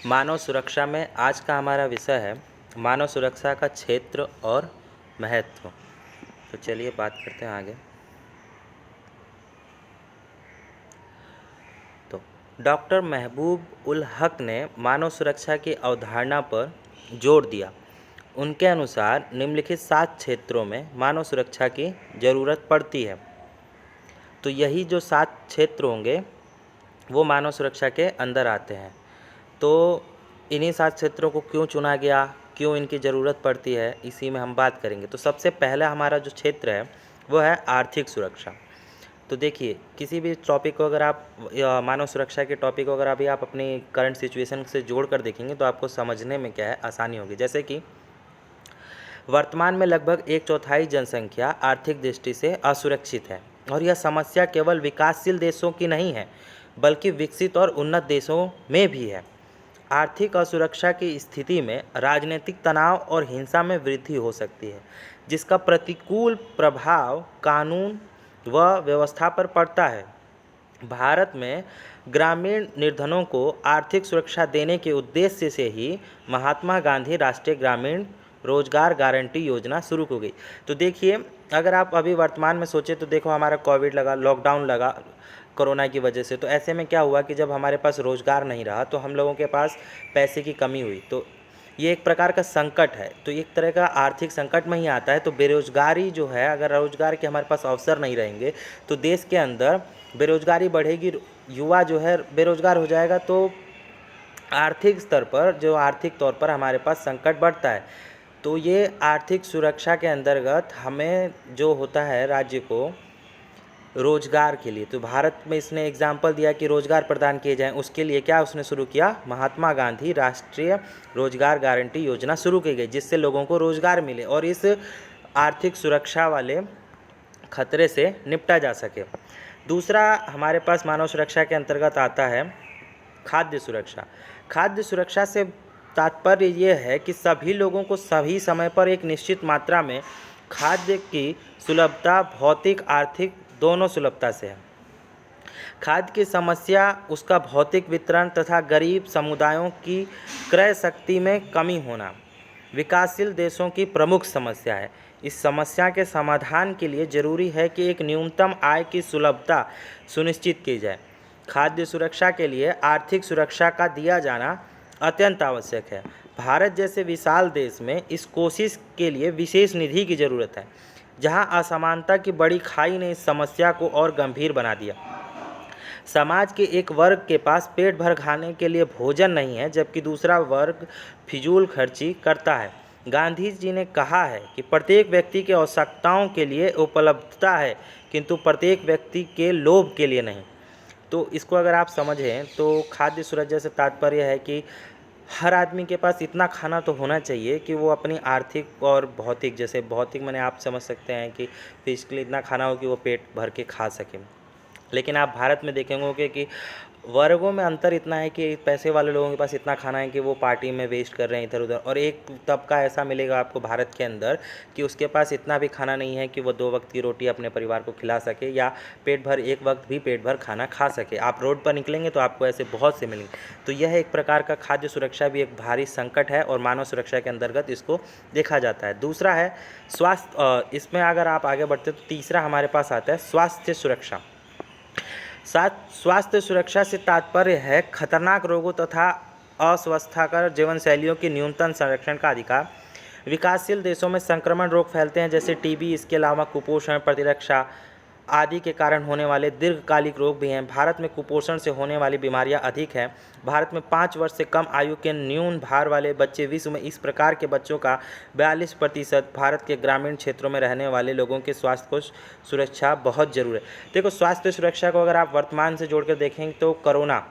मानव सुरक्षा में आज का हमारा विषय है मानव सुरक्षा का क्षेत्र और महत्व। तो चलिए बात करते हैं आगे। तो डॉक्टर महबूब उल हक ने मानव सुरक्षा की अवधारणा पर जोर दिया। उनके अनुसार निम्नलिखित 7 क्षेत्रों में मानव सुरक्षा की ज़रूरत पड़ती है। तो यही जो 7 क्षेत्र होंगे वो मानव सुरक्षा के अंदर आते हैं। तो इन्हीं 7 क्षेत्रों को क्यों चुना गया, क्यों इनकी ज़रूरत पड़ती है, इसी में हम बात करेंगे। तो सबसे पहला हमारा जो क्षेत्र है वो है आर्थिक सुरक्षा। तो देखिए, किसी भी टॉपिक को अगर आप मानव सुरक्षा के टॉपिक को अगर अभी आप अपनी करंट सिचुएशन से जोड़ कर देखेंगे तो आपको समझने में क्या है आसानी होगी। जैसे कि वर्तमान में लगभग 1/4 जनसंख्या आर्थिक दृष्टि से असुरक्षित है और यह समस्या केवल विकासशील देशों की नहीं है बल्कि विकसित और उन्नत देशों में भी है। आर्थिक असुरक्षा की स्थिति में राजनीतिक तनाव और हिंसा में वृद्धि हो सकती है, जिसका प्रतिकूल प्रभाव कानून व व्यवस्था पर पड़ता है। भारत में ग्रामीण निर्धनों को आर्थिक सुरक्षा देने के उद्देश्य से ही महात्मा गांधी राष्ट्रीय ग्रामीण रोजगार गारंटी योजना शुरू हो गई। तो देखिए, अगर आप अभी वर्तमान में सोचें तो देखो, हमारा कोविड लगा, लॉकडाउन लगा कोरोना की वजह से। तो ऐसे में क्या हुआ कि जब हमारे पास रोज़गार नहीं रहा तो हम लोगों के पास पैसे की कमी हुई। तो ये एक प्रकार का संकट है, तो एक तरह का आर्थिक संकट में ही आता है। तो बेरोज़गारी जो है, अगर रोज़गार के हमारे पास अवसर नहीं रहेंगे तो देश के अंदर बेरोज़गारी बढ़ेगी, युवा जो है बेरोज़गार हो जाएगा, तो आर्थिक स्तर पर जो आर्थिक तौर पर हमारे पास संकट बढ़ता है। तो ये आर्थिक सुरक्षा के अंतर्गत हमें जो होता है राज्य को रोजगार के लिए, तो भारत में इसने एग्जाम्पल दिया कि रोजगार प्रदान किए जाएं। उसके लिए क्या उसने शुरू किया, महात्मा गांधी राष्ट्रीय रोजगार गारंटी योजना शुरू की गई, जिससे लोगों को रोजगार मिले और इस आर्थिक सुरक्षा वाले खतरे से निपटा जा सके। दूसरा हमारे पास मानव सुरक्षा के अंतर्गत आता है खाद्य सुरक्षा। खाद्य सुरक्षा से तात्पर्य ये है कि सभी लोगों को सही समय पर एक निश्चित मात्रा में खाद्य की सुलभता भौतिक आर्थिक दोनों सुलभता से है। खाद्य की समस्या उसका भौतिक वितरण तथा गरीब समुदायों की क्रय शक्ति में कमी होना विकासशील देशों की प्रमुख समस्या है। इस समस्या के समाधान के लिए जरूरी है कि एक न्यूनतम आय की सुलभता सुनिश्चित की जाए। खाद्य सुरक्षा के लिए आर्थिक सुरक्षा का दिया जाना अत्यंत आवश्यक है। भारत जैसे विशाल देश में इस कोशिश के लिए विशेष निधि की ज़रूरत है, जहां असमानता की बड़ी खाई ने इस समस्या को और गंभीर बना दिया। समाज के एक वर्ग के पास पेट भर खाने के लिए भोजन नहीं है, जबकि दूसरा वर्ग फिजूल खर्ची करता है। गांधी जी ने कहा है कि प्रत्येक व्यक्ति की आवश्यकताओं के लिए उपलब्धता है, किंतु प्रत्येक व्यक्ति के लोभ के लिए नहीं। तो इसको अगर आप समझें तो खाद्य सुरक्षा से तात्पर्य है कि हर आदमी के पास इतना खाना तो होना चाहिए कि वो अपनी आर्थिक और भौतिक, जैसे भौतिक मैंने आप समझ सकते हैं कि फिजिकली इतना खाना हो कि वो पेट भर के खा सकें। लेकिन आप भारत में देखेंगे कि वर्गों में अंतर इतना है कि पैसे वाले लोगों के पास इतना खाना है कि वो पार्टी में वेस्ट कर रहे हैं इधर उधर, और एक तबका ऐसा मिलेगा आपको भारत के अंदर कि उसके पास इतना भी खाना नहीं है कि वो 2 वक्त की रोटी अपने परिवार को खिला सके या पेट भर एक वक्त भी पेट भर खाना खा सके। आप रोड पर निकलेंगे तो आपको ऐसे बहुत से मिलेंगे। तो यह एक प्रकार का खाद्य सुरक्षा भी एक भारी संकट है और मानव सुरक्षा के अंतर्गत इसको देखा जाता है। दूसरा है स्वास्थ्य। इसमें अगर आप आगे बढ़ते तो तीसरा हमारे पास आता है स्वास्थ्य सुरक्षा। स्वास्थ्य सुरक्षा से तात्पर्य है खतरनाक रोगों तथा अस्वस्थकर जीवन शैलियों की न्यूनतम संरक्षण का अधिकार। विकासशील देशों में संक्रमण रोग फैलते हैं जैसे टीबी, इसके अलावा कुपोषण, प्रतिरक्षा आदि के कारण होने वाले दीर्घकालिक रोग भी हैं। भारत में कुपोषण से होने वाली बीमारियां अधिक हैं। भारत में 5 वर्ष से कम आयु के न्यून भार वाले बच्चे विश्व में इस प्रकार के बच्चों का 42%। भारत के ग्रामीण क्षेत्रों में रहने वाले लोगों के स्वास्थ्य को सुरक्षा बहुत जरूरी है। देखो, स्वास्थ्य सुरक्षा को अगर आप वर्तमान से जोड़कर देखेंगे तो कोरोना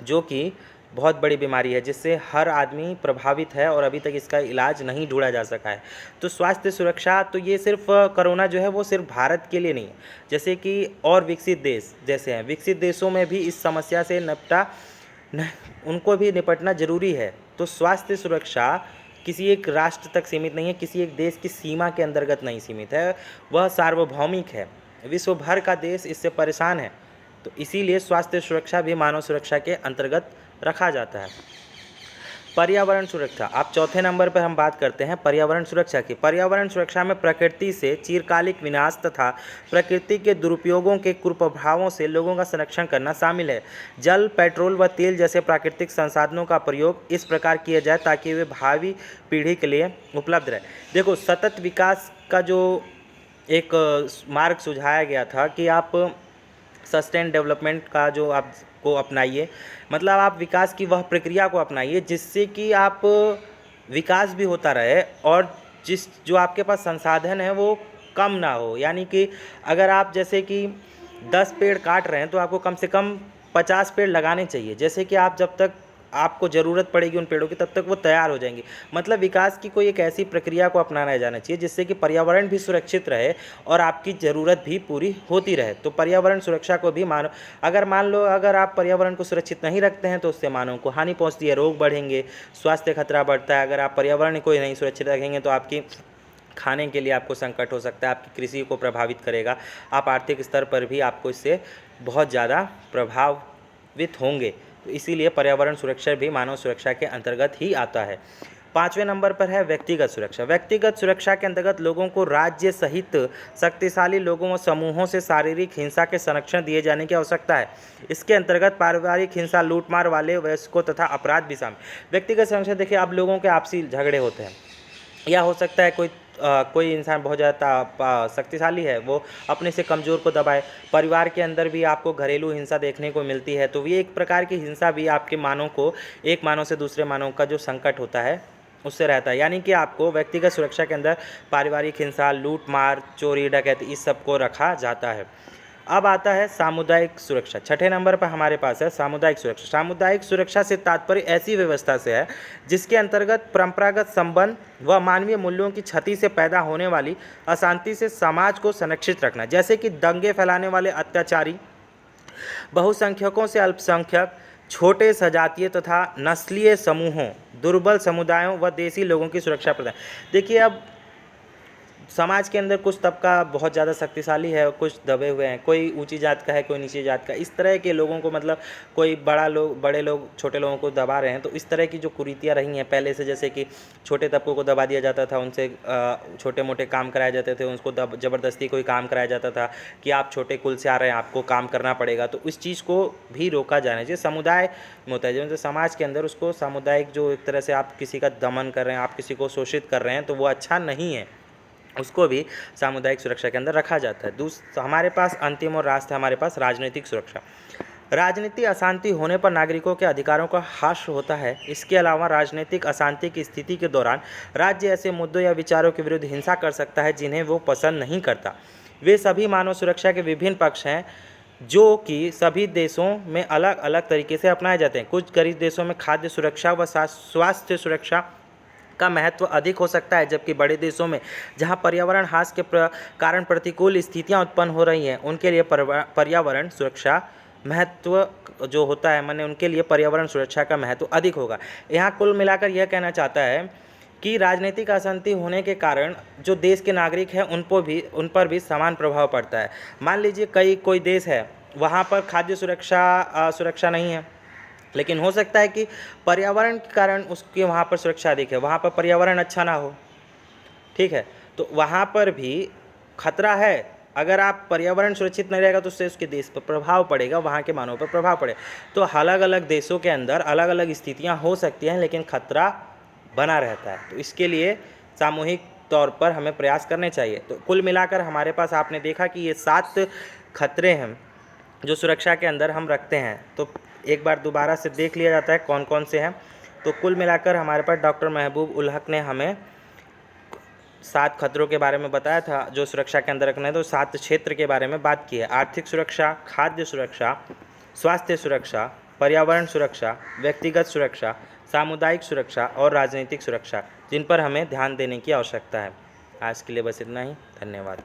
जो कि बहुत बड़ी बीमारी है जिससे हर आदमी प्रभावित है और अभी तक इसका इलाज नहीं ढूंढा जा सका है। तो स्वास्थ्य सुरक्षा, तो ये सिर्फ कोरोना जो है वो सिर्फ भारत के लिए नहीं है, जैसे कि और विकसित देश जैसे हैं, विकसित देशों में भी इस समस्या से उनको भी निपटना जरूरी है। तो स्वास्थ्य सुरक्षा किसी एक राष्ट्र तक सीमित नहीं है, किसी एक देश की सीमा के अंतर्गत नहीं सीमित है, वह सार्वभौमिक है। विश्व भर का देश इससे परेशान है। तो इसीलिए स्वास्थ्य सुरक्षा भी मानव सुरक्षा के अंतर्गत रखा जाता है। पर्यावरण सुरक्षा। अब चौथे नंबर पर हम बात करते हैं पर्यावरण सुरक्षा की। पर्यावरण सुरक्षा में प्रकृति से चिरकालिक विनाश तथा प्रकृति के दुरुपयोगों के कुप्रभावों से लोगों का संरक्षण करना शामिल है। जल, पेट्रोल व तेल जैसे प्राकृतिक संसाधनों का प्रयोग इस प्रकार किया जाए ताकि वे भावी पीढ़ी के लिए उपलब्ध रहे। देखो, सतत विकास का जो एक मार्ग सुझाया गया था कि आप सस्टेन डेवलपमेंट का जो आपको अपनाइए, मतलब आप विकास की वह प्रक्रिया को अपनाइए जिससे कि आप विकास भी होता रहे और जो आपके पास संसाधन है वो कम ना हो। यानी कि अगर आप जैसे कि 10 पेड़ काट रहे हैं तो आपको कम से कम 50 पेड़ लगाने चाहिए। जैसे कि आप जब तक आपको ज़रूरत पड़ेगी उन पेड़ों की तब तक वो तैयार हो जाएंगे। मतलब विकास की कोई एक ऐसी प्रक्रिया को अपनाया जाना चाहिए जिससे कि पर्यावरण भी सुरक्षित रहे और आपकी ज़रूरत भी पूरी होती रहे। तो पर्यावरण सुरक्षा को भी अगर आप पर्यावरण को सुरक्षित नहीं रखते हैं तो उससे मानव को हानि पहुँचती है, रोग बढ़ेंगे, स्वास्थ्य खतरा बढ़ता है। अगर आप पर्यावरण को नहीं सुरक्षित रखेंगे तो आपकी खाने के लिए आपको संकट हो सकता है, आपकी कृषि को प्रभावित करेगा, आप आर्थिक स्तर पर भी आपको इससे बहुत ज़्यादा प्रभावित होंगे। तो इसीलिए पर्यावरण सुरक्षा भी मानव सुरक्षा के अंतर्गत ही आता है। 5वें नंबर पर है व्यक्तिगत सुरक्षा। व्यक्तिगत सुरक्षा के अंतर्गत लोगों को राज्य सहित शक्तिशाली लोगों व समूहों से शारीरिक हिंसा के संरक्षण दिए जाने की आवश्यकता है। इसके अंतर्गत पारिवारिक हिंसा, लूटमार वाले वयस्कों तथा अपराध भी शामिल। व्यक्तिगत सुरक्षा, देखिए, अब लोगों के आपसी झगड़े होते हैं या हो सकता है कोई इंसान बहुत ज़्यादा शक्तिशाली है, वो अपने से कमज़ोर को दबाए। परिवार के अंदर भी आपको घरेलू हिंसा देखने को मिलती है। तो ये एक प्रकार की हिंसा भी आपके मानव को एक मानव से दूसरे मानव का जो संकट होता है उससे रहता है। यानी कि आपको व्यक्तिगत सुरक्षा के अंदर पारिवारिक हिंसा, लूट मार, चोरी, डकैती, इस सब को रखा जाता है। अब आता है सामुदायिक सुरक्षा। 6ठे नंबर पर हमारे पास है सामुदायिक सुरक्षा। सामुदायिक सुरक्षा से तात्पर्य ऐसी व्यवस्था से है जिसके अंतर्गत परंपरागत संबंध व मानवीय मूल्यों की क्षति से पैदा होने वाली अशांति से समाज को संरक्षित रखना। जैसे कि दंगे फैलाने वाले अत्याचारी, बहुसंख्यकों से अल्पसंख्यक, छोटे सजातीय तथा नस्लीय समूहों, दुर्बल समुदायों व देसी लोगों की सुरक्षा प्रदान। देखिए, अब समाज के अंदर कुछ तबका बहुत ज़्यादा शक्तिशाली है, कुछ दबे हुए हैं, कोई ऊंची जात का है, कोई नीची जात का। इस तरह के लोगों को, मतलब कोई बड़े लोग छोटे लोगों को दबा रहे हैं। तो इस तरह की जो कुरीतियाँ रही हैं पहले से, जैसे कि छोटे तबकों को दबा दिया जाता था, उनसे छोटे मोटे काम कराए जाते थे, उसको ज़बरदस्ती कोई काम कराया जाता था कि आप छोटे कुल से आ रहे हैं, आपको काम करना पड़ेगा। तो इस चीज़ को भी रोका जाना चाहिए। समुदाय में होता है जो समाज के अंदर, उसको सामुदायिक, जो एक तरह से आप किसी का दमन कर रहे हैं, आप किसी को शोषित कर रहे हैं, तो वो अच्छा नहीं है, उसको भी सामुदायिक सुरक्षा के अंदर रखा जाता है। हमारे पास अंतिम और रास्ता है हमारे पास राजनीतिक सुरक्षा। राजनीतिक अशांति होने पर नागरिकों के अधिकारों का ह्रास होता है। इसके अलावा राजनीतिक अशांति की स्थिति के दौरान राज्य ऐसे मुद्दों या विचारों के विरुद्ध हिंसा कर सकता है जिन्हें वो पसंद नहीं करता। वे सभी मानव सुरक्षा के विभिन्न पक्ष हैं जो कि सभी देशों में अलग अलग तरीके से अपनाए जाते हैं। कुछ गरीब देशों में खाद्य सुरक्षा व स्वास्थ्य सुरक्षा का महत्व अधिक हो सकता है, जबकि बड़े देशों में जहां पर्यावरण ह्रास के कारण प्रतिकूल स्थितियां उत्पन्न हो रही हैं, उनके लिए पर्यावरण सुरक्षा महत्व जो होता है, माने उनके लिए पर्यावरण सुरक्षा का महत्व अधिक होगा। यहाँ कुल मिलाकर यह कहना चाहता है कि राजनीतिक अशांति होने के कारण जो देश के नागरिक हैं उन पर भी समान प्रभाव पड़ता है। मान लीजिए कोई देश है, वहाँ पर खाद्य सुरक्षा नहीं है, लेकिन हो सकता है कि पर्यावरण के कारण उसके वहाँ पर सुरक्षा अधिक है, वहाँ पर पर्यावरण अच्छा ना हो, ठीक है, तो वहाँ पर भी खतरा है। अगर आप पर्यावरण सुरक्षित नहीं रहेगा तो उससे उसके देश पर प्रभाव पड़ेगा, वहाँ के मानव पर प्रभाव पड़ेगा। तो अलग अलग देशों के अंदर अलग अलग स्थितियाँ हो सकती हैं, लेकिन खतरा बना रहता है। तो इसके लिए सामूहिक तौर पर हमें प्रयास करने चाहिए। तो कुल मिलाकर हमारे पास आपने देखा कि ये 7 खतरे हैं जो सुरक्षा के अंदर हम रखते हैं। तो एक बार दोबारा से देख लिया जाता है कौन कौन से हैं। तो कुल मिलाकर हमारे पास डॉक्टर महबूब उल हक ने हमें 7 खतरों के बारे में बताया था जो सुरक्षा के अंदर रखना है। तो 7 क्षेत्र के बारे में बात की है: आर्थिक सुरक्षा, खाद्य सुरक्षा, स्वास्थ्य सुरक्षा, पर्यावरण सुरक्षा, व्यक्तिगत सुरक्षा, सामुदायिक सुरक्षा और राजनीतिक सुरक्षा, जिन पर हमें ध्यान देने की आवश्यकता है। आज के लिए बस इतना ही। धन्यवाद।